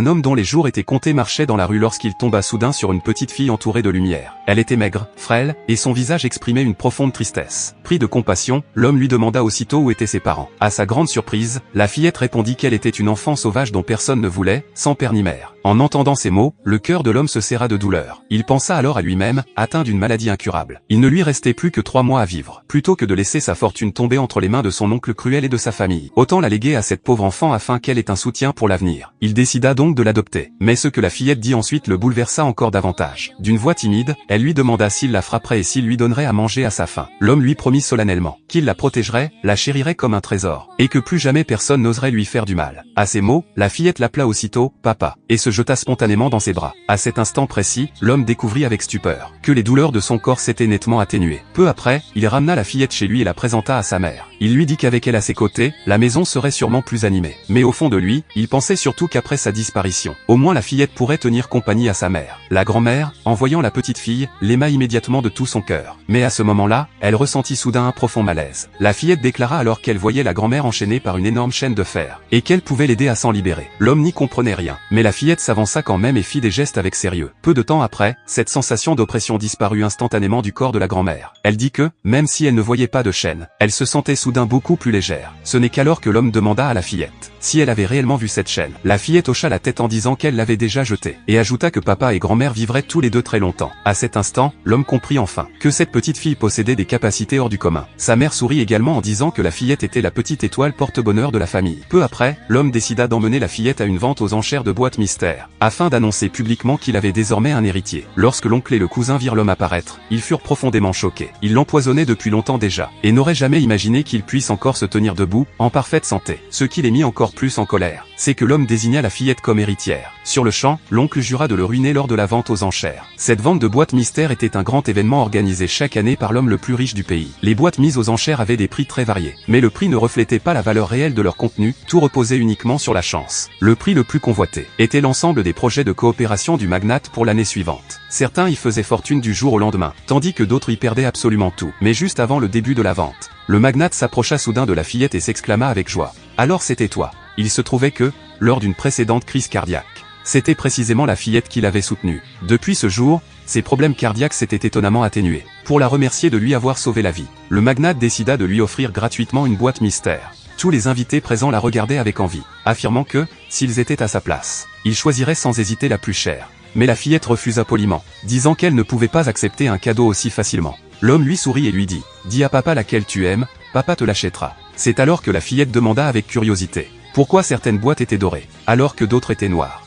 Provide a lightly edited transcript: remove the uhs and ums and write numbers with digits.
Un homme dont les jours étaient comptés marchait dans la rue lorsqu'il tomba soudain sur une petite fille entourée de lumière. Elle était maigre, frêle, et son visage exprimait une profonde tristesse. Pris de compassion, l'homme lui demanda aussitôt où étaient ses parents. À sa grande surprise, la fillette répondit qu'elle était une enfant sauvage dont personne ne voulait, sans père ni mère. En entendant ces mots, le cœur de l'homme se serra de douleur. Il pensa alors à lui-même, atteint d'une maladie incurable. Il ne lui restait plus que 3 mois à vivre. Plutôt que de laisser sa fortune tomber entre les mains de son oncle cruel et de sa famille, autant la léguer à cette pauvre enfant afin qu'elle ait un soutien pour l'avenir. Il décida donc de l'adopter. Mais ce que la fillette dit ensuite le bouleversa encore davantage. D'une voix timide, elle lui demanda s'il la frapperait et s'il lui donnerait à manger à sa faim. L'homme lui promit solennellement qu'il la protégerait, la chérirait comme un trésor, et que plus jamais personne n'oserait lui faire du mal. À ces mots, la fillette l'appela aussitôt « Papa » et se jeta spontanément dans ses bras. À cet instant précis, l'homme découvrit avec stupeur que les douleurs de son corps s'étaient nettement atténuées. Peu après, il ramena la fillette chez lui et la présenta à sa mère. Il lui dit qu'avec elle à ses côtés, la maison serait sûrement plus animée. Mais au fond de lui, il pensait surtout qu'après sa disparition, au moins la fillette pourrait tenir compagnie à sa mère. La grand-mère, en voyant la petite fille, l'aima immédiatement de tout son cœur. Mais à ce moment-là, elle ressentit soudain un profond malaise. La fillette déclara alors qu'elle voyait la grand-mère enchaînée par une énorme chaîne de fer, et qu'elle pouvait l'aider à s'en libérer. L'homme n'y comprenait rien, mais la fillette s'avança quand même et fit des gestes avec sérieux. Peu de temps après, cette sensation d'oppression disparut instantanément du corps de la grand-mère. Elle dit que, même si elle ne voyait pas de chaîne, elle se sentait soudain beaucoup plus légère. Ce n'est qu'alors que l'homme demanda à la fillette si elle avait réellement vu cette chaîne. La fillette hocha la tête en disant qu'elle l'avait déjà jetée, et ajouta que papa et grand-mère vivraient tous les deux très longtemps. À cet instant, l'homme comprit enfin que cette petite fille possédait des capacités hors du commun. Sa mère sourit également en disant que la fillette était la petite étoile porte-bonheur de la famille. Peu après, l'homme décida d'emmener la fillette à une vente aux enchères de boîtes mystères, afin d'annoncer publiquement qu'il avait désormais un héritier. Lorsque l'oncle et le cousin virent l'homme apparaître, ils furent profondément choqués. Ils l'empoisonnaient depuis longtemps déjà, et n'auraient jamais imaginé qu'il puisse encore se tenir debout, en parfaite santé. Ce qui les mit encore plus en colère, c'est que l'homme désigna la fillette comme héritière. Sur le champ, l'oncle jura de le ruiner lors de la vente aux enchères. Cette vente de boîtes mystères était un grand événement organisé chaque année par l'homme le plus riche du pays. Les boîtes mises aux enchères avaient des prix très variés, mais le prix ne reflétait pas la valeur réelle de leur contenu, tout reposait uniquement sur la chance. Le prix le plus convoité était l'ensemble des projets de coopération du magnate pour l'année suivante. Certains y faisaient fortune du jour au lendemain, tandis que d'autres y perdaient absolument tout. Mais juste avant le début de la vente, le magnate s'approcha soudain de la fillette et s'exclama avec joie. « Alors c'était toi !» Il se trouvait que, lors d'une précédente crise cardiaque, c'était précisément la fillette qui l'avait soutenue. Depuis ce jour, ses problèmes cardiaques s'étaient étonnamment atténués. Pour la remercier de lui avoir sauvé la vie, le magnate décida de lui offrir gratuitement une boîte mystère. Tous les invités présents la regardaient avec envie, affirmant que, s'ils étaient à sa place, ils choisiraient sans hésiter la plus chère. Mais la fillette refusa poliment, disant qu'elle ne pouvait pas accepter un cadeau aussi facilement. L'homme lui sourit et lui dit « Dis à papa laquelle tu aimes, papa te l'achètera. » C'est alors que la fillette demanda avec curiosité pourquoi certaines boîtes étaient dorées, alors que d'autres étaient noires.